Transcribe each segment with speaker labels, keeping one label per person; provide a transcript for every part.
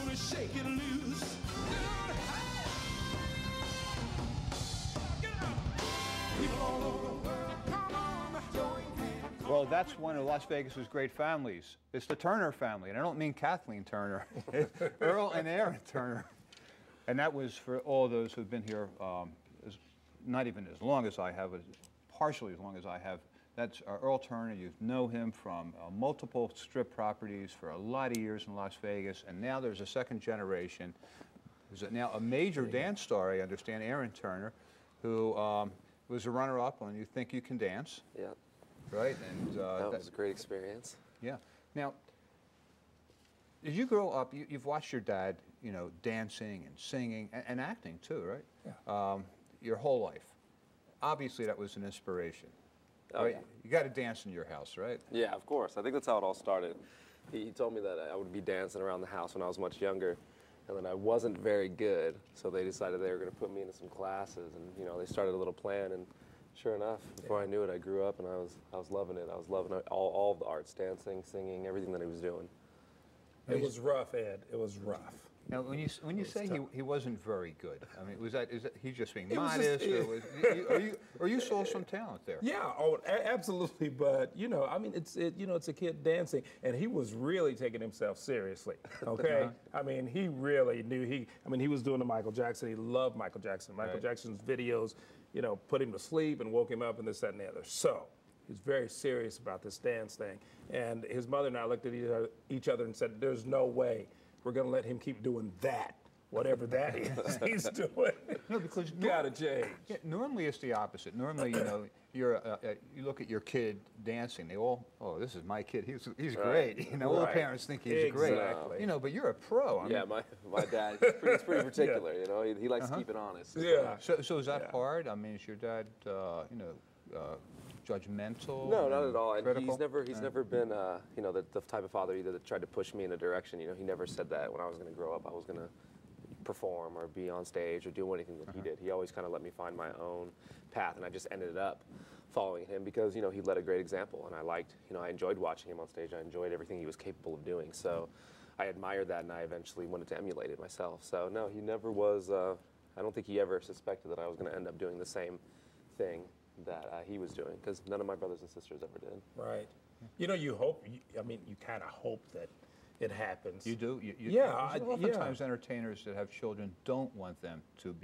Speaker 1: gonna shake it loose. People all over the world, come on, join hands.
Speaker 2: Well, that's one of Las Vegas's great families. It's the Turner family, and I don't mean Kathleen Turner. Earl and Aaron Turner. And that was for all those who've been here, not even as long as I have, partially as long as I have. That's Earl Turner. You know him from multiple strip properties for a lot of years in Las Vegas, and now there's a second generation. There's now a major dance star, I understand, Aaron Turner, who was a runner-up on You Think You Can Dance.
Speaker 3: Yeah.
Speaker 2: Right? And
Speaker 3: that was a great experience.
Speaker 2: Yeah. Now, as you grow up, you've watched your dad, you know, dancing and singing and acting too, right?
Speaker 3: Yeah.
Speaker 2: Your whole life. Obviously, that was an inspiration.
Speaker 3: Oh,
Speaker 2: right?
Speaker 3: yeah.
Speaker 2: You got to dance in your house, right?
Speaker 3: Yeah, of course. I think that's how it all started. He told me that I would be dancing around the house when I was much younger, and then I wasn't very good, so they decided they were going to put me into some classes, and you know, they started a little plan, and sure enough, before I knew it, I grew up, and I was loving it. I was loving all of the arts, dancing, singing, everything that he was doing.
Speaker 4: It was rough, Ed. It was rough.
Speaker 2: Now, when you say he wasn't very good, I mean, is that he just being
Speaker 4: It was
Speaker 2: modest,
Speaker 4: just-
Speaker 2: or you saw some talent there?
Speaker 4: Yeah, oh, absolutely. But you know, I mean, it's a kid dancing, and he was really taking himself seriously. Okay, I mean, he really knew he was doing the Michael Jackson. He loved Michael Jackson. Michael Jackson's videos, you know, put him to sleep and woke him up and this, that, and the other. So he was very serious about this dance thing. And his mother and I looked at each other and said, "There's no way we're going to let him keep doing that, whatever that is he's doing."
Speaker 2: No, because
Speaker 4: gotta change.
Speaker 2: Yeah, normally it's the opposite. Normally, you know, you look at your kid dancing. They all, oh, this is my kid. He's great. You know, all the parents think he's great.
Speaker 4: Exactly.
Speaker 2: You know, but you're a pro. I
Speaker 3: Yeah,
Speaker 2: mean,
Speaker 3: my dad, he's pretty particular, you know, he likes to keep it honest.
Speaker 4: Yeah.
Speaker 2: So is that hard? I mean, is your dad, you know, judgmental?
Speaker 3: No, not at all. And
Speaker 2: critical?
Speaker 3: he's never been, you know, the type of father either that tried to push me in a direction. You know, he never said that when I was going to grow up I was going to perform or be on stage or do anything that he did. He always kind of let me find my own path, and I just ended up following him because, you know, he led a great example, and I liked, you know, I enjoyed watching him on stage. I enjoyed everything he was capable of doing. So I admired that, and I eventually wanted to emulate it myself. So no, he never was, I don't think he ever suspected that I was going to end up doing the same thing that he was doing, because none of my brothers and sisters ever did.
Speaker 4: Right. You know, you hope. I mean, you kind of hope that it happens.
Speaker 2: You do?
Speaker 4: Yeah,
Speaker 2: Oftentimes entertainers that have children don't want them to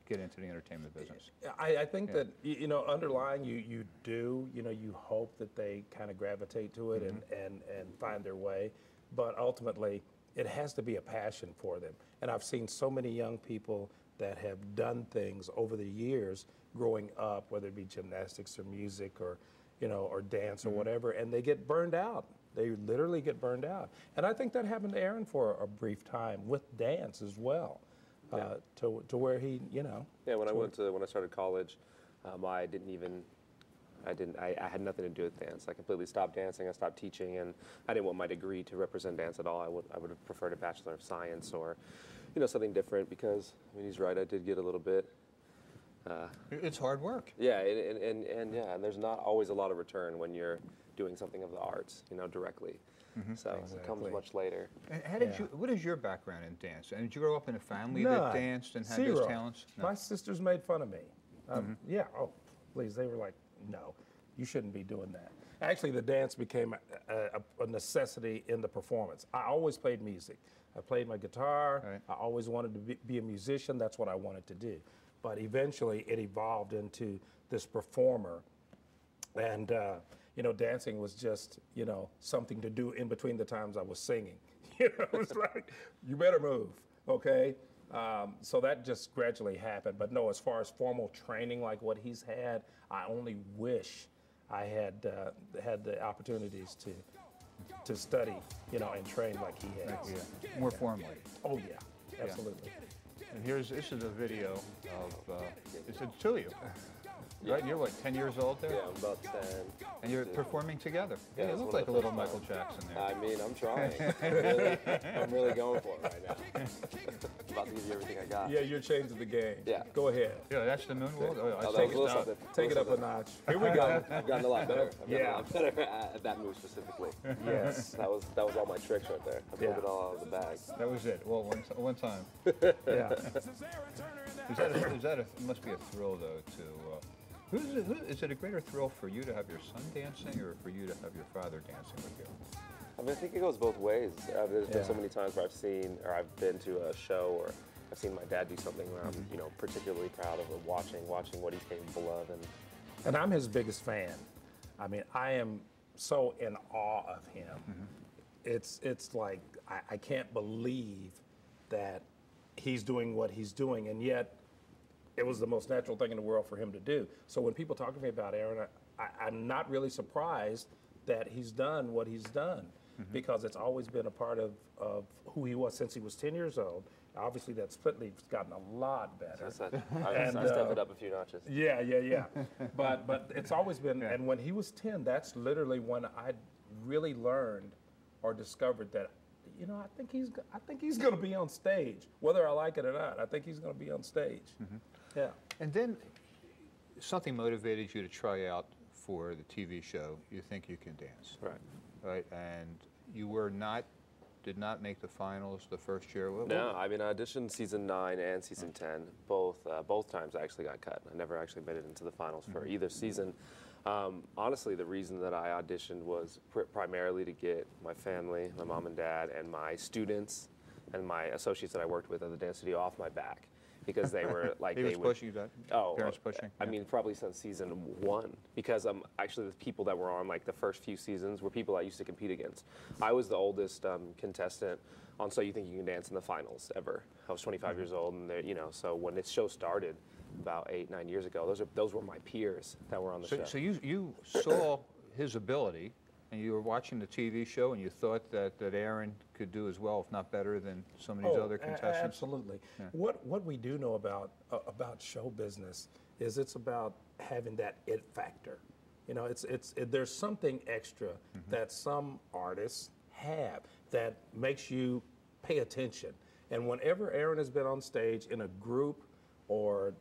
Speaker 2: get into the entertainment business.
Speaker 4: I think that, you know, underlying you do, you know, you hope that they kind of gravitate to it and find their way. But ultimately, it has to be a passion for them. And I've seen so many young people that have done things over the years growing up, whether it be gymnastics or music or, you know, or dance or whatever, and they get burned out. They literally get burned out. And I think that happened to Aaron for a brief time with dance as well, to where he, you know.
Speaker 3: Yeah, when I started college, I had nothing to do with dance. I completely stopped dancing. I stopped teaching, and I didn't want my degree to represent dance at all. I would have preferred a Bachelor of Science or, you know, something different, because I mean, he's right. I did get a little bit.
Speaker 2: It's hard work.
Speaker 3: Yeah, and there's not always a lot of return when you're doing something of the arts, you know, directly. So it comes much later.
Speaker 2: And how did what is your background in dance? And did you grow up in a family that danced and had those talents? No.
Speaker 4: My sisters made fun of me. Yeah, oh, please, they were like, no, you shouldn't be doing that. Actually, the dance became a necessity in the performance. I always played music. I played my guitar.
Speaker 2: Right.
Speaker 4: I always wanted to be a musician. That's what I wanted to do. But eventually, it evolved into this performer. And, you know, dancing was just, you know, something to do in between the times I was singing. You know, it was like, you better move, okay? So that just gradually happened. But no, as far as formal training like what he's had, I only wish I had had the opportunities to study, you know, and train like he has.
Speaker 2: Yeah. More formally.
Speaker 4: Oh, yeah, absolutely.
Speaker 2: And this is a video of, it's the two of you. right? You're what, 10 years old there?
Speaker 3: Yeah, I'm about 10.
Speaker 2: And you're performing together.
Speaker 3: Yeah,
Speaker 2: Yeah, you
Speaker 3: it's
Speaker 2: look
Speaker 3: one
Speaker 2: like
Speaker 3: of
Speaker 2: a
Speaker 3: the
Speaker 2: little
Speaker 3: first
Speaker 2: Michael Jackson there.
Speaker 3: I mean, I'm trying. I'm really going for it right now. About to give you everything I got.
Speaker 4: Yeah, you're changing the game.
Speaker 3: Yeah.
Speaker 4: Go ahead.
Speaker 2: Yeah, that's the moonwalk. Oh, I
Speaker 3: Oh, that
Speaker 2: take
Speaker 3: was
Speaker 2: it
Speaker 3: a little
Speaker 2: down.
Speaker 3: something.
Speaker 4: Take it up a notch. Here we go.
Speaker 3: I've gotten a lot better. I've gotten
Speaker 4: Yeah.
Speaker 3: a lot better at that move specifically.
Speaker 4: Yes.
Speaker 3: That was all my tricks right there. I pulled it all out of the bag.
Speaker 2: That was it. Well, one time.
Speaker 4: Yeah.
Speaker 1: This is Aaron Turner in the
Speaker 2: It must be a thrill though to. Is it a greater thrill for you to have your son dancing, or for you to have your father dancing with you?
Speaker 3: I mean, I think it goes both ways. There's been so
Speaker 4: Yeah.
Speaker 3: many times where I've seen, or I've been to a show, or I've seen my dad do something where I'm, particularly proud of, and watching what he's capable of,
Speaker 4: And I'm his biggest fan. I mean, I am so in awe of him. It's like I can't believe that he's doing what he's doing, and yet it was the most natural thing in the world for him to do. So when people talk to me about Aaron, I'm not really surprised that he's done what he's done, because it's always been a part of who he was since he was 10 years old. Obviously, that split leap's gotten a lot better.
Speaker 3: I stepped it up a few notches.
Speaker 4: Yeah. But it's always been, and when he was 10, that's literally when I really learned or discovered that, I think he's going to be on stage, whether I like it or not. I think he's going to be on stage. Yeah.
Speaker 2: And then something motivated you to try out for the TV show. You Think You Can Dance. Right. And you did not make the finals the first year.
Speaker 3: No, I mean, I auditioned season 9 and season 10. Both times I actually got cut. I never actually made it into the finals for either season. Honestly, the reason that I auditioned was primarily to get my family, my mom and dad, and my students, and my associates that I worked with at the dance studio off my back, because they were like
Speaker 2: He was pushing you, parents pushing?
Speaker 3: I mean, probably since season 1, because actually the people that were on like the first few seasons were people I used to compete against. I was the oldest contestant on So You Think You Can Dance in the finals ever. I was 25 years old, and so when this show started about 8-9 years ago, those were my peers that were on the show.
Speaker 2: So you saw his ability, and you were watching the TV show, and you thought that Aaron could do as well, if not better, than some of these other contestants?
Speaker 4: Absolutely. Yeah. What we do know about show business is it's about having that it factor. There's something extra that some artists have that makes you pay attention. And whenever Aaron has been on stage in a group or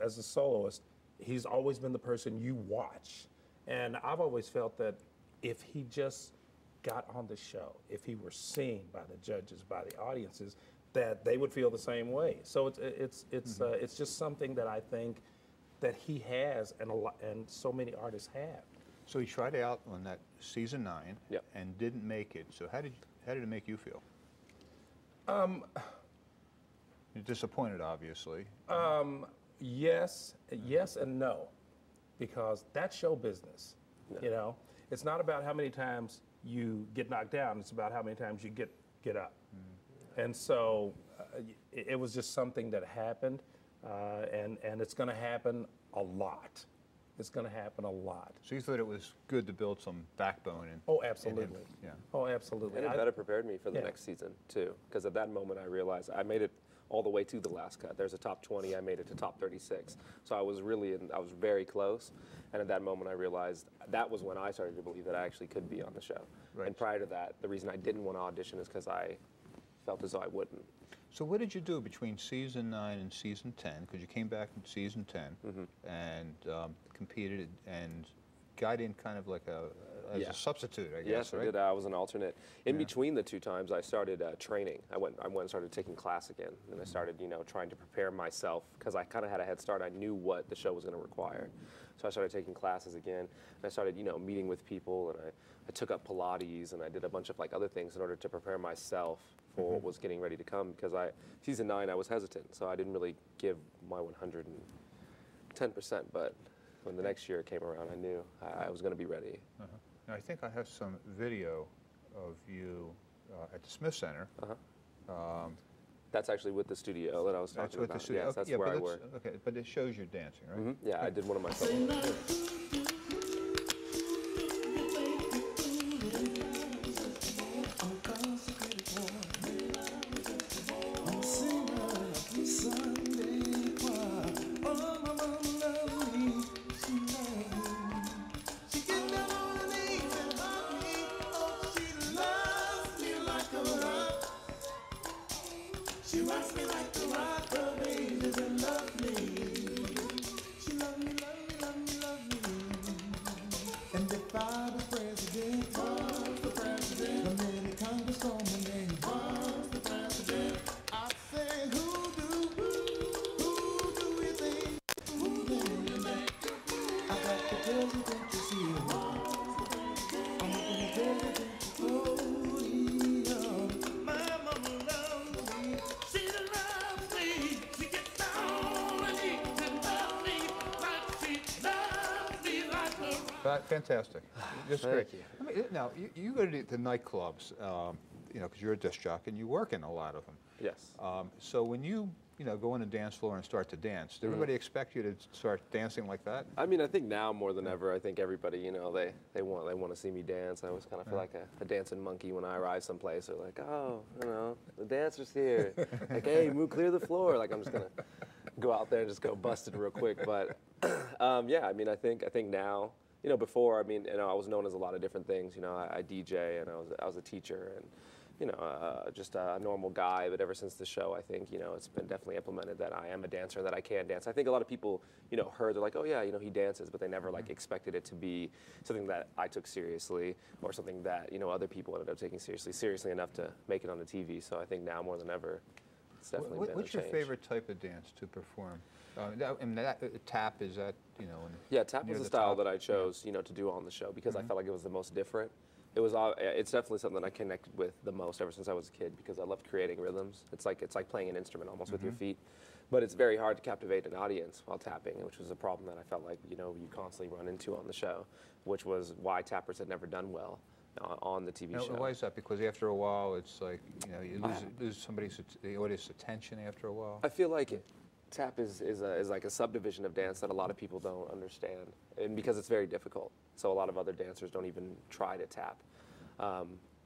Speaker 4: as a soloist, he's always been the person you watch. And I've always felt that if he just got on the show, if he were seen by the judges, by the audiences, that they would feel the same way. So it's just something that I think that he has, and so many artists have.
Speaker 2: So he tried out on that season 9
Speaker 3: Yep.
Speaker 2: and didn't make it. So how did it make you feel? You're disappointed, obviously.
Speaker 4: Yes and no, because that's show business.
Speaker 3: Yeah.
Speaker 4: It's not about how many times you get knocked down. It's about how many times you get up. And so it was just something that happened, and it's going to happen a lot. It's going to happen a lot.
Speaker 2: So you thought it was good to build some backbone in.
Speaker 4: Oh, absolutely.
Speaker 2: Yeah.
Speaker 4: Oh, absolutely.
Speaker 3: And it better prepared me for the
Speaker 4: Yeah.
Speaker 3: next season, too. Because at that moment, I realized I made it all the way to the last cut. There's a top 20. I made it to top 36. So I was very close. And at that moment, I realized that was when I started to believe that I actually could be on the show.
Speaker 2: Right.
Speaker 3: And prior to that, the reason I didn't want to audition is because I felt as though I wouldn't.
Speaker 2: So what did you do between season 9 and season 10? Because you came back in season 10 and competed and got in kind of like as a substitute, I guess,
Speaker 3: Yes,
Speaker 2: right?
Speaker 3: I did. I was an alternate. In between the two times, I started training. I went and started taking class again, and I started, trying to prepare myself because I kind of had a head start. I knew what the show was going to require, so I started taking classes again. And I started, meeting with people, and I took up Pilates, and I did a bunch of other things in order to prepare myself for what was getting ready to come. Because season 9, I was hesitant, so I didn't really give my 110%. But when the next year came around, I knew I was going to be ready.
Speaker 2: Now, I think I have some video of you at the Smith Center.
Speaker 3: That's actually with the studio that I was talking
Speaker 2: That's with
Speaker 3: about.
Speaker 2: the studio.
Speaker 3: Yes, that's
Speaker 2: yeah,
Speaker 3: where
Speaker 2: but
Speaker 3: I work.
Speaker 2: Okay, but it shows you dancing, right?
Speaker 3: Yeah, I did one of my solos.
Speaker 1: She rocks me like the rock of ages and loves me. She love me, love me, love me, love me. And if I was president, the minute Congresswoman was the president, I'd say, who do you think? Who do you think? I got the president to see him. I'm looking at president to podium. My mama loves me. She loves me. She gets down and eats and loves me like she loves me like her.
Speaker 2: Fantastic. Just
Speaker 3: Thank
Speaker 2: great.
Speaker 3: you.
Speaker 2: I mean, now, you go to the nightclubs, you know, because you're a disc jockey and you work in a lot of them.
Speaker 3: Yes.
Speaker 2: So when you go on a dance floor and start to dance, does everybody expect you to start dancing like that?
Speaker 3: I mean, I think now more than ever, I think everybody, you know, they want to see me dance. I always kind of feel like a dancing monkey when I arrive someplace. They're like, oh, you know, the dancer's here. Like, hey, move, clear the floor. Like, I'm just gonna go out there and just go busted real quick. But yeah, I mean, I think now, you know, before, I mean, you know, I was known as a lot of different things. You know, I DJ and I was a teacher and, you know, just a normal guy. But ever since the show, I think, you know, it's been definitely implemented that I am a dancer, that I can dance. I think a lot of people, you know, heard, they're like, oh yeah, you know, he dances, but they never like expected it to be something that I took seriously or something that, you know, other people ended up taking seriously enough to make it on the TV. So I think now more than ever, it's definitely been a
Speaker 2: What's your
Speaker 3: change.
Speaker 2: favorite type of dance to perform? Tap, is that, you know?
Speaker 3: Yeah, tap
Speaker 2: near
Speaker 3: was the
Speaker 2: the
Speaker 3: style
Speaker 2: top?
Speaker 3: that I chose, you know, to do on the show because I felt like it was the most different. It was, it's definitely something that I connected with the most ever since I was a kid because I loved creating rhythms. It's like playing an instrument almost with your feet, but it's very hard to captivate an audience while tapping, which was a problem that I felt like, you know, you constantly run into on the show, which was why tappers had never done well on the TV show.
Speaker 2: Why is that? Because after a while, it's like, you know, you lose the audience attention after a while.
Speaker 3: I feel like tap is like a subdivision of dance that a lot of people don't understand, and because it's very difficult. So a lot of other dancers don't even try to tap.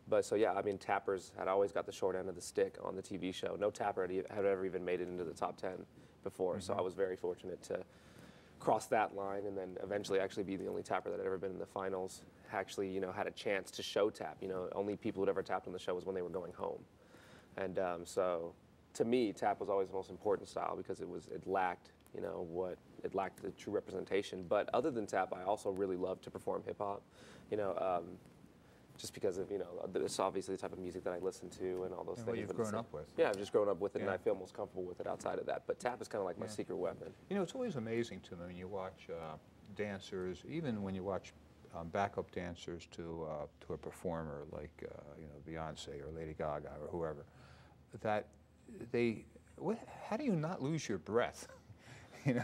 Speaker 3: But so yeah, I mean, tappers had always got the short end of the stick on the TV show. No tapper had ever even made it into the top 10 before. So I was very fortunate to cross that line and then eventually actually be the only tapper that had ever been in the finals. Actually, you know, had a chance to show tap. You know, only people who'd ever tapped on the show was when they were going home. And so to me, tap was always the most important style because it lacked, you know, it lacked the true representation. But other than tap, I also really loved to perform hip hop, you know, just because of, you know, it's obviously the type of music that I listen to and all those
Speaker 2: And
Speaker 3: things.
Speaker 2: what you've
Speaker 3: but
Speaker 2: grown up with.
Speaker 3: Yeah, I've just grown up with it and
Speaker 2: Yeah.
Speaker 3: I feel most comfortable with it outside of that. But tap is kind of like my secret weapon.
Speaker 2: You know, it's always amazing to me when you watch dancers, even when you watch backup dancers to a performer like, you know, Beyonce or Lady Gaga or whoever, that how do you not lose your breath? You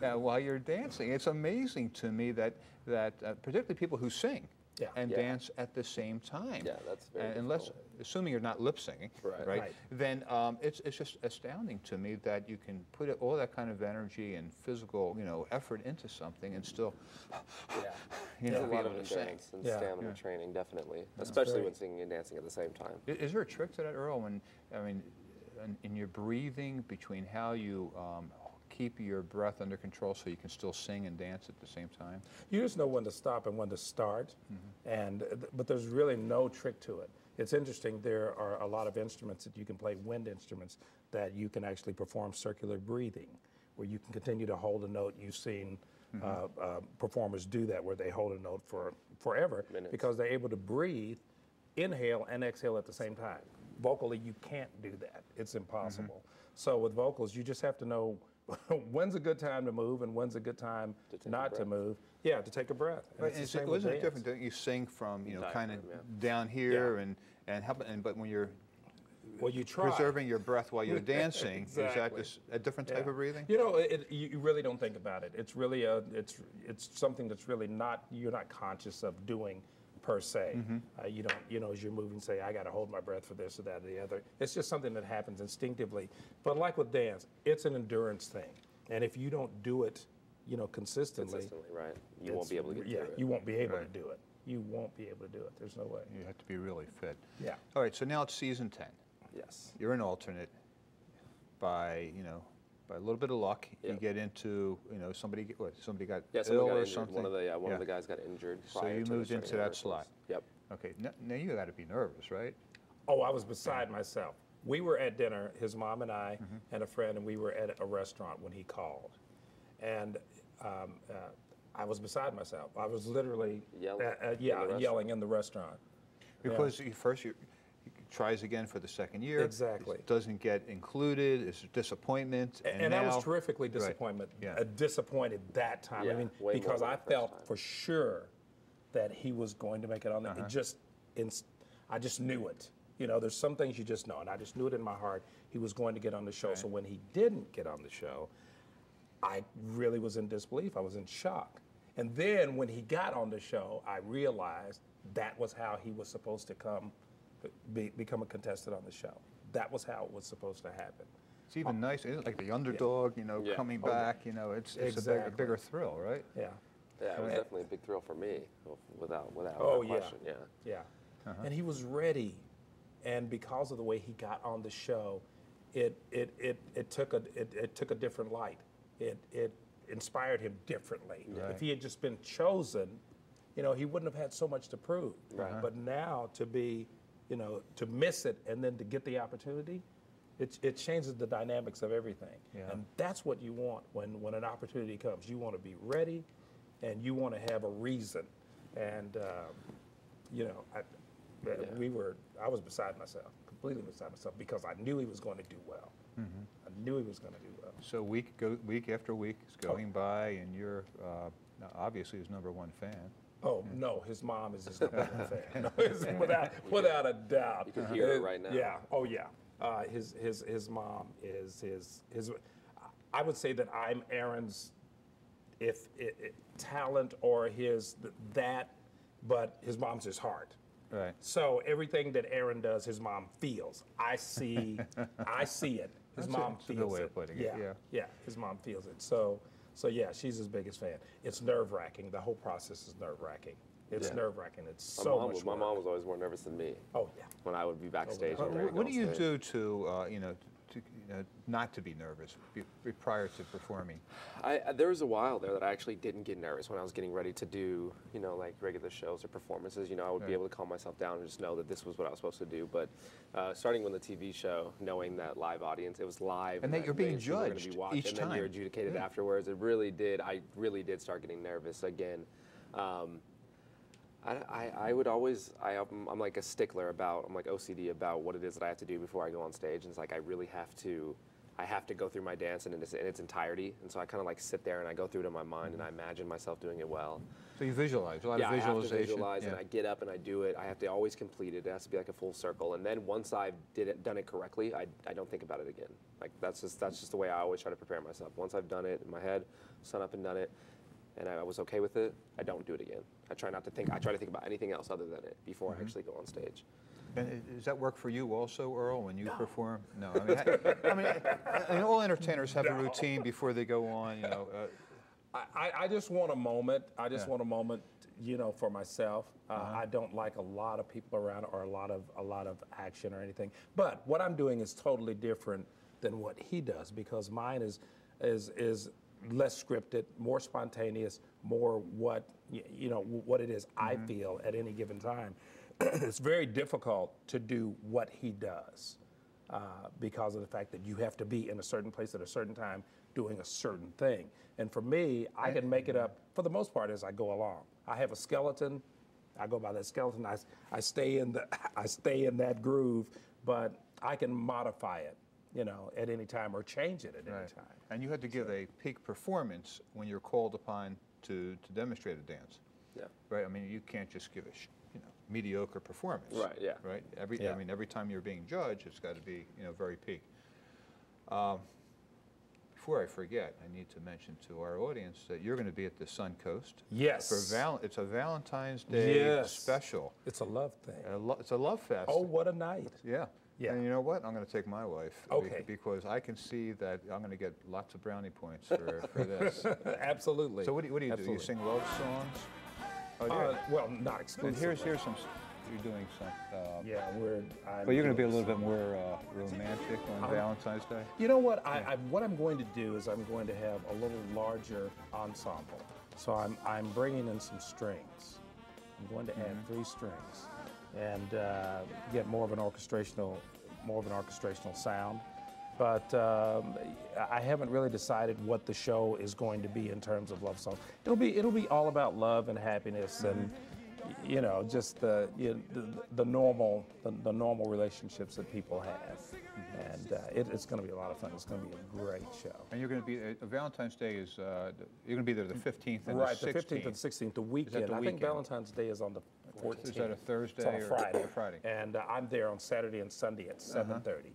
Speaker 2: know, while you're dancing? It's amazing to me that particularly people who sing and dance at the same time.
Speaker 3: Yeah, that's very
Speaker 2: unless, assuming you're not lip singing,
Speaker 3: Right.
Speaker 2: then it's just astounding to me that you can put all that kind of energy and physical, you know, effort into something and still, you know,
Speaker 3: There's a
Speaker 2: be
Speaker 3: lot of
Speaker 2: able to sing.
Speaker 3: endurance and stamina training, definitely, especially when singing and dancing at the same time.
Speaker 2: Is there a trick to that, Earl? In your breathing, between how you keep your breath under control so you can still sing and dance at the same time?
Speaker 4: You just know when to stop and when to start, but there's really no trick to it. It's interesting, there are a lot of instruments that you can play, wind instruments, that you can actually perform circular breathing, where you can continue to hold a note. You've seen performers do that, where they hold a note for forever because they're able to breathe, inhale, and exhale at the same time. Vocally, you can't do that. It's impossible. So with vocals, you just have to know when's a good time to move and when's a good time not to move. Yeah, to take a breath.
Speaker 2: Right, and wasn't it different? Don't you sing from, you know, kind of down here and but when you're
Speaker 4: you try.
Speaker 2: preserving your breath while you're dancing,
Speaker 4: Exactly.
Speaker 2: is that a different type of breathing?
Speaker 4: You know, you really don't think about it. It's really it's something that's really you're not conscious of doing per se. You don't, you know, as you're moving, say, I got to hold my breath for this or that or the other. It's just something that happens instinctively. But like with dance, it's an endurance thing. And if you don't do it, you know, consistently,
Speaker 3: right, you won't be able to get through it.
Speaker 4: you won't be able to do it. You won't be able to do it. There's no way.
Speaker 2: You have to be really fit.
Speaker 4: Yeah.
Speaker 2: All right, so now it's season 10.
Speaker 3: Yes.
Speaker 2: You're an alternate. By a little bit of luck, you
Speaker 3: Yep.
Speaker 2: get into, you know, somebody got
Speaker 3: Someone
Speaker 2: ill
Speaker 3: got
Speaker 2: or
Speaker 3: injured.
Speaker 2: something.
Speaker 3: One of the guys got injured.
Speaker 2: So
Speaker 3: prior
Speaker 2: you
Speaker 3: to
Speaker 2: moved
Speaker 3: starting
Speaker 2: into that
Speaker 3: rehearsals.
Speaker 2: slot.
Speaker 3: Yep.
Speaker 2: Okay, now you got to be nervous, right?
Speaker 4: Oh, I was beside myself. We were at dinner, his mom and I and a friend, and we were at a restaurant when he called. And I was beside myself. I was literally yelling in the restaurant.
Speaker 2: Because he tries again for the second year.
Speaker 4: Exactly.
Speaker 2: Doesn't get included. It's a disappointment.
Speaker 4: And I was terrifically disappointed. Disappointed that time.
Speaker 3: Yeah,
Speaker 4: I mean,
Speaker 3: way
Speaker 4: because
Speaker 3: more
Speaker 4: I
Speaker 3: than the first
Speaker 4: felt
Speaker 3: time.
Speaker 4: for sure that he was going to make it on there. I just knew it. You know, there's some things you just know, and I just knew it in my heart. He was going to get on the show. Right. So when he didn't get on the show, I really was in disbelief. I was in shock. And then when he got on the show, I realized that was how he was supposed to become a contestant on the show. That was how it was supposed to happen.
Speaker 2: It's even nice, isn't it? Like the underdog, you know, coming back. You know, it's a bigger thrill, right?
Speaker 4: Yeah.
Speaker 3: Yeah, it was definitely a big thrill for me, without question.
Speaker 4: Yeah. And he was ready, and because of the way he got on the show, it took a different light. It inspired him differently. Right. If he had just been chosen, you know, he wouldn't have had so much to prove. Right. But now to be, you know, to miss it and then to get the opportunity, it changes the dynamics of everything. Yeah. And that's what you want when an opportunity comes. You want to be ready, and you want to have a reason. And you know, I was beside myself, completely beside myself, because I knew he was going to do well. I knew he was going to do well.
Speaker 2: So week after week is going by, and you're obviously his #1 fan.
Speaker 4: Oh, no, his mom is his #1 fan. without a doubt.
Speaker 3: You can hear it right now.
Speaker 4: Yeah, oh yeah. His mom is his I would say that I'm Aaron's talent or but his mom's his heart.
Speaker 2: Right.
Speaker 4: So everything that Aaron does, his mom feels. I see it. His mom feels it. That's a good way of putting it. Yeah, his mom feels it. So yeah, she's his biggest fan. It's nerve-wracking. The whole process is nerve-wracking. It's nerve-wracking. It's so much work.
Speaker 3: My mom was always more nervous than me.
Speaker 4: Oh yeah.
Speaker 3: When I would be backstage.
Speaker 2: What do you do to not to be nervous prior to performing?
Speaker 3: There was a while there that I actually didn't get nervous when I was getting ready to do, you know, like regular shows or performances. You know, I would be able to calm myself down and just know that this was what I was supposed to do. But starting with the TV show, knowing that live audience, it was live,
Speaker 2: and that you're being judged each time,
Speaker 3: and then you're adjudicated afterwards. I really did start getting nervous again. I would always, I'm like a stickler about, I'm like OCD about what it is that I have to do before I go on stage. And it's like, I really have to go through my dance in its entirety. And so I kind of like sit there and I go through it in my mind and I imagine myself doing it well.
Speaker 2: So you visualize, a lot of visualization.
Speaker 3: I have to visualize and I get up and I do it. I have to always complete it. It has to be like a full circle. And then once I've done it correctly, I don't think about it again. Like that's just the way I always try to prepare myself. Once I've done it in my head, sun up and done it, and I was okay with it, I don't do it again. I try not to think. I try to think about anything else other than it before I actually go on stage.
Speaker 2: And does that work for you also, Earl, when you perform? No. I mean, all entertainers have a routine before they go on. You know.
Speaker 4: I just want a moment. I just want a moment, you know, for myself. I don't like a lot of people around or a lot of action or anything. But what I'm doing is totally different than what he does, because mine is less scripted, more spontaneous, more what it is I feel at any given time. It's very difficult to do what he does because of the fact that you have to be in a certain place at a certain time doing a certain thing. And for me, I can make it up for the most part as I go along. I have a skeleton. I go by that skeleton. I stay in that groove, but I can modify it, you know, at any time or change it at any time.
Speaker 2: And you had to give a peak performance when you're called upon to demonstrate a dance.
Speaker 3: Yeah.
Speaker 2: Right. I mean, you can't just give a mediocre performance.
Speaker 3: Right. Yeah.
Speaker 2: Right. I mean, every time you're being judged, it's got to be very peak. Before I forget, I need to mention to our audience that you're going to be at the Suncoast.
Speaker 4: Yes.
Speaker 2: It's a Valentine's Day special.
Speaker 4: It's a love thing.
Speaker 2: It's a love fest.
Speaker 4: Oh, what a night.
Speaker 2: Yeah. Yeah. And you know what? I'm going to take my wife.
Speaker 4: Okay.
Speaker 2: Because I can see that I'm going to get lots of brownie points for this.
Speaker 4: Absolutely.
Speaker 2: So what do you do? You sing love songs? Oh, yeah.
Speaker 4: Well, not exclusively.
Speaker 2: And here's some. You're doing some.
Speaker 4: But
Speaker 2: you're going to be a little bit more romantic on Valentine's Day.
Speaker 4: You know what? What I'm going to do is I'm going to have a little larger ensemble. So I'm bringing in some strings. I'm going to add 3 strings and get more of an orchestrational more of an orchestrational sound. But I haven't really decided what the show is going to be in terms of love songs. It'll be all about love and happiness, and just the normal relationships that people have. And it's going to be a lot of fun. It's going to be a great show.
Speaker 2: And you're going to be Valentine's Day is you're going to be there the 15th and
Speaker 4: right,
Speaker 2: the 16th.
Speaker 4: The 15th and 16th, the weekend.
Speaker 2: The
Speaker 4: I think
Speaker 2: weekend?
Speaker 4: Valentine's Day is on the 14th.
Speaker 2: Is that a Thursday
Speaker 4: It's on a Friday.
Speaker 2: or Friday?
Speaker 4: And I'm there on Saturday and Sunday at 7:30.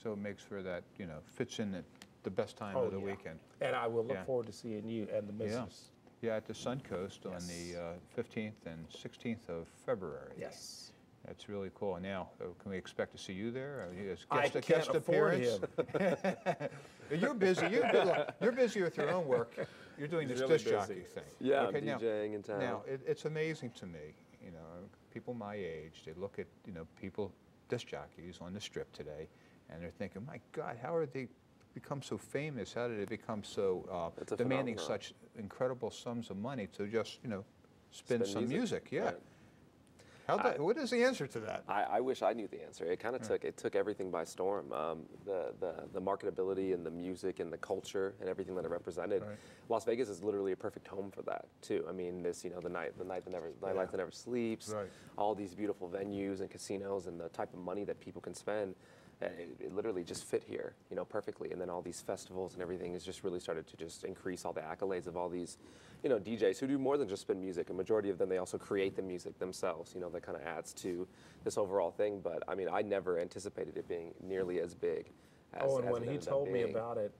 Speaker 2: So it makes for that, fits in at the best time of the weekend.
Speaker 4: And I will look
Speaker 2: Yeah.
Speaker 4: forward to seeing you and the missus.
Speaker 2: Yeah, at the Suncoast on the 15th and 16th of February.
Speaker 4: Yes.
Speaker 2: That's really cool. Now, can we expect to see you there?
Speaker 4: I can't afford him.
Speaker 2: You're busy. You're busy with your own work. You're doing this
Speaker 4: really
Speaker 2: disc jockey
Speaker 4: busy.
Speaker 2: thing.
Speaker 3: Yeah,
Speaker 2: Okay,
Speaker 3: I'm DJing in town.
Speaker 2: Now, it's amazing to me, people my age, they look at, people, disc jockeys on the strip today, and they're thinking, my God, how are they become so famous? How did they become so demanding
Speaker 3: phenomenon.
Speaker 2: such incredible sums of money to just, spin some music? Yeah.
Speaker 3: Right.
Speaker 2: What is the answer to that?
Speaker 3: I wish I knew the answer. It kind of took everything by storm. The marketability and the music and the culture and everything that it represented.
Speaker 2: Right.
Speaker 3: Las Vegas is literally a perfect home for that too. I mean, the nightlife that never sleeps.
Speaker 2: Right.
Speaker 3: All these beautiful venues and casinos and the type of money that people can spend. It literally just fit here, perfectly. And then all these festivals and everything has just really started to just increase all the accolades of all these, DJs who do more than just spin music. A majority of them, they also create the music themselves, that kind of adds to this overall thing. But I mean, I never anticipated it being nearly as big as
Speaker 4: And
Speaker 3: as
Speaker 4: when
Speaker 3: it
Speaker 4: he
Speaker 3: ended up
Speaker 4: told me
Speaker 3: being.
Speaker 4: about it,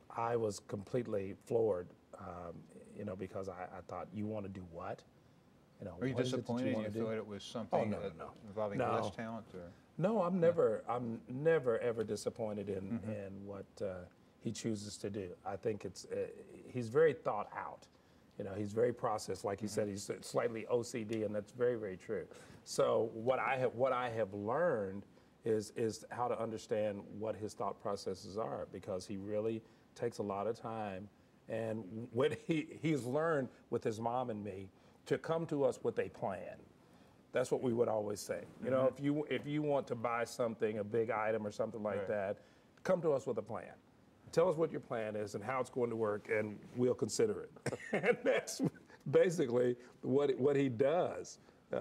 Speaker 4: I was completely floored, because I thought, you want to do what?
Speaker 2: Are you
Speaker 4: what is it that
Speaker 2: disappointed?
Speaker 4: wanna
Speaker 2: You
Speaker 4: do?
Speaker 2: thought it was something
Speaker 4: no.
Speaker 2: involving
Speaker 4: No.
Speaker 2: less talent? Or?
Speaker 4: No, I'm never ever disappointed in what he chooses to do. I think he's very thought out. He's very processed. Like he said, he's slightly OCD, and that's very, very true. So what I have learned is how to understand what his thought processes are, because he really takes a lot of time. And what he's learned with his mom and me to come to us with a plan. That's what we would always say. If you want to buy something, a big item or something like that, come to us with a plan. Tell us what your plan is and how it's going to work, and we'll consider it. And that's basically what he does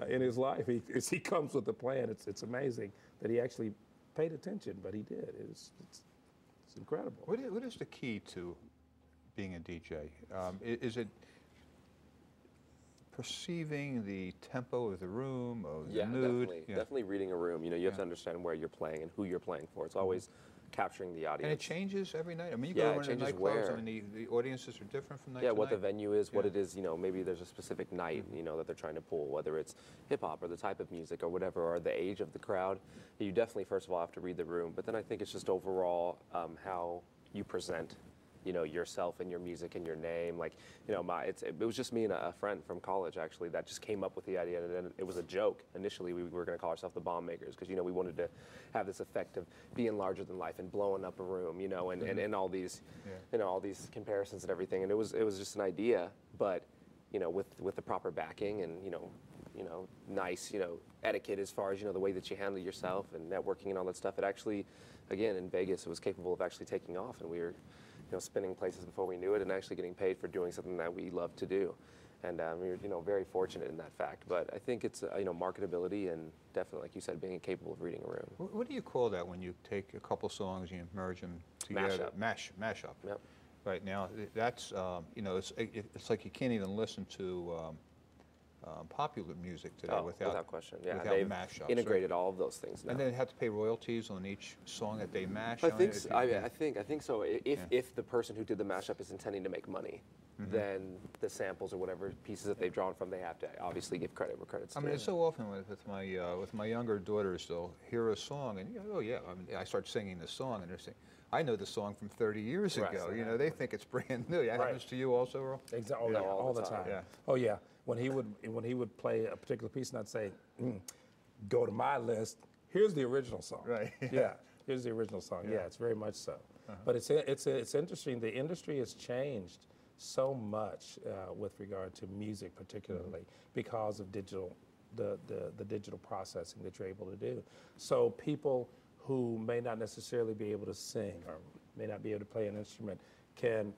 Speaker 4: in his life. He comes with a plan. It's amazing that he actually paid attention, but he did. It's incredible.
Speaker 2: What is the key to being a DJ? Is it perceiving the tempo of the room, of the mood?
Speaker 3: Definitely reading a room. You have to understand where you're playing and who you're playing for. It's always capturing the audience.
Speaker 2: And it changes every night. I mean, you
Speaker 3: Yeah,
Speaker 2: go
Speaker 3: it
Speaker 2: into
Speaker 3: changes
Speaker 2: nightclubs.
Speaker 3: where.
Speaker 2: I mean, the audiences are different from night
Speaker 3: Yeah,
Speaker 2: to
Speaker 3: what the
Speaker 2: night.
Speaker 3: venue is, what
Speaker 2: Yeah.
Speaker 3: it is, maybe there's a specific night, that they're trying to pull, whether it's hip hop or the type of music or whatever, or the age of the crowd. You definitely, first of all, have to read the room, but then I think it's just overall how you present, yourself and your music and your name. Like, it was just me and a friend from college, actually, that just came up with the idea, and then it was a joke. Initially, we were going to call ourselves the Bomb Makers, because, we wanted to have this effect of being larger than life and blowing up a room, and all these, all these comparisons and everything. And it was just an idea, but, with the proper backing and, nice, etiquette as far as, the way that you handle yourself and networking and all that stuff. It actually, again, in Vegas, it was capable of actually taking off, and we were, spinning places before we knew it, and actually getting paid for doing something that we love to do. And we were, very fortunate in that fact. But I think it's, marketability and definitely, like you said, being capable of reading a room.
Speaker 2: What do you call that when you take a couple songs and you merge them together? Mashup.
Speaker 3: Yep.
Speaker 2: Right now, that's, it's like you can't even listen to popular music today
Speaker 3: without question. Yeah,
Speaker 2: without
Speaker 3: they've
Speaker 2: mashups.
Speaker 3: integrated all of those things now.
Speaker 2: And then they have to pay royalties on each song that they mash.
Speaker 3: I think so. If the person who did the mashup is intending to make money, then the samples or whatever pieces that they've drawn from, they have to obviously give credit where credit's due.
Speaker 2: I mean, it's so often with my younger daughters, they'll hear a song and oh yeah, I start singing the song and they're saying, I know the song from 30 years ago. They think it's brand new. That happens to you also, Earl?
Speaker 4: Exactly. All the time.
Speaker 2: Yeah.
Speaker 4: Oh yeah. When he would play a particular piece, and I'd say, go to my list. Here's the original song.
Speaker 2: Right.
Speaker 4: Yeah. Here's the original song. Yeah, it's very much so. But it's interesting. The industry has changed so much with regard to music, particularly because of the digital processing that you're able to do. So people who may not necessarily be able to sing or may not be able to play an instrument can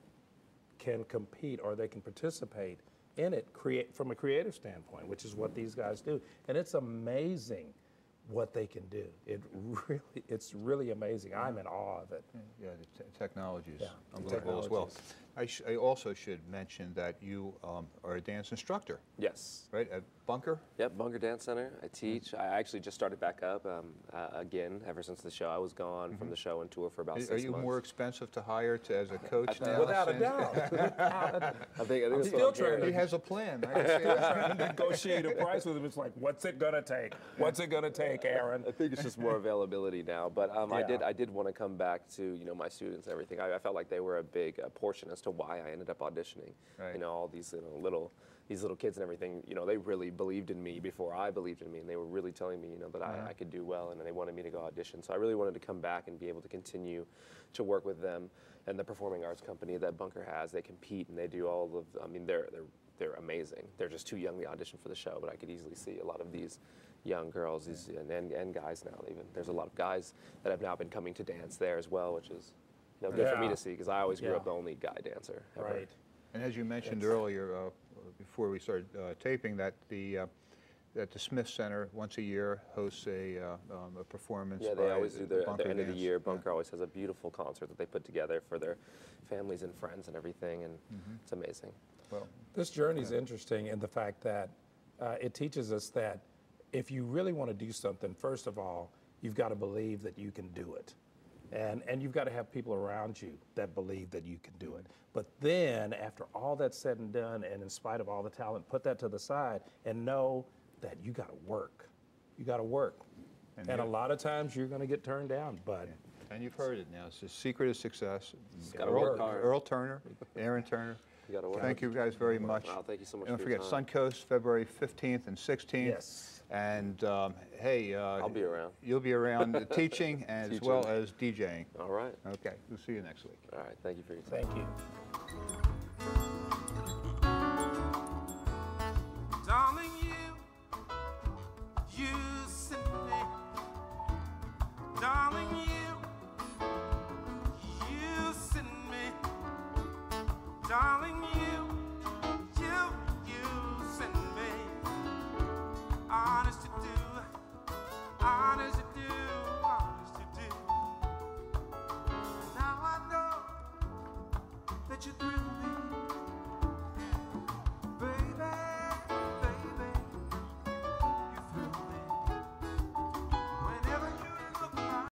Speaker 4: compete, or they can participate in it from a creative standpoint, which is what these guys do. And it's amazing what they can do. It's really amazing. I'm in awe of it.
Speaker 2: Yeah, the technology is
Speaker 4: Yeah,
Speaker 2: unbelievable as well. I also should mention that you are a dance instructor,
Speaker 3: Yes.
Speaker 2: right, at Bunker?
Speaker 3: Yep, Bunker Dance Center. I teach. I actually just started back up again ever since the show. I was gone from the show and tour for about 6
Speaker 2: Are
Speaker 3: months.
Speaker 2: you more expensive to hire as a coach now?
Speaker 4: Without a
Speaker 2: since-
Speaker 4: doubt.
Speaker 3: I think
Speaker 4: I'm
Speaker 3: that's
Speaker 4: still
Speaker 3: what I'm
Speaker 4: trying
Speaker 3: hearing.
Speaker 2: He has a plan. I can see that.
Speaker 4: Trying to negotiate a price with him. It's like, what's it gonna take? What's it gonna take, Aaron?
Speaker 3: I think it's just more availability now. But
Speaker 4: Yeah.
Speaker 3: I did want to come back to my students and everything. I felt like they were a big portion as to why I ended up auditioning.
Speaker 2: Right.
Speaker 3: All these these little kids and everything. They really believed in me before I believed in me, and they were really telling me that I could do well, and they wanted me to go audition. So I really wanted to come back and be able to continue to work with them and the performing arts company that Bunker has. They compete and they do all of. I mean, they're amazing. They're just too young to audition for the show, but I could easily see a lot of these young girls, and guys now. Even there's a lot of guys that have now been coming to dance there as well, which is good for me
Speaker 4: Yeah.
Speaker 3: to see, because I always grew
Speaker 4: Yeah.
Speaker 3: up the only guy dancer ever.
Speaker 4: Right.
Speaker 2: And as you mentioned earlier, before we started taping, that the Smith Center once a year hosts a performance.
Speaker 3: Yeah, they
Speaker 2: by
Speaker 3: always do
Speaker 2: Bunker
Speaker 3: the end of the
Speaker 2: Dance.
Speaker 3: year. Bunker always has a beautiful concert that they put together for their families and friends and everything, and it's amazing.
Speaker 2: Well,
Speaker 4: This journey is interesting in the fact that it teaches us that if you really want to do something, first of all, you've got to believe that you can do it. And you've got to have people around you that believe that you can do it. But then, after all that's said and done, and in spite of all the talent, put that to the side and know that you got to work. You got to work. And a lot of times you're going to get turned down, but
Speaker 2: and you've heard it now. It's the secret of success.
Speaker 3: gotta work hard.
Speaker 2: Earl Turner, Aaron Turner.
Speaker 3: You gotta work.
Speaker 2: Thank you guys very much.
Speaker 3: Wow, thank you so much
Speaker 2: Don't
Speaker 3: for your
Speaker 2: forget,
Speaker 3: time.
Speaker 2: Suncoast, February 15th and 16th.
Speaker 4: yes.
Speaker 2: And hey,
Speaker 3: I'll be around.
Speaker 2: You'll be around teaching as
Speaker 3: Teaching.
Speaker 2: well as DJing.
Speaker 3: All right.
Speaker 2: Okay, we'll see you next week.
Speaker 3: All right. Thank you for your time.
Speaker 4: Thank you.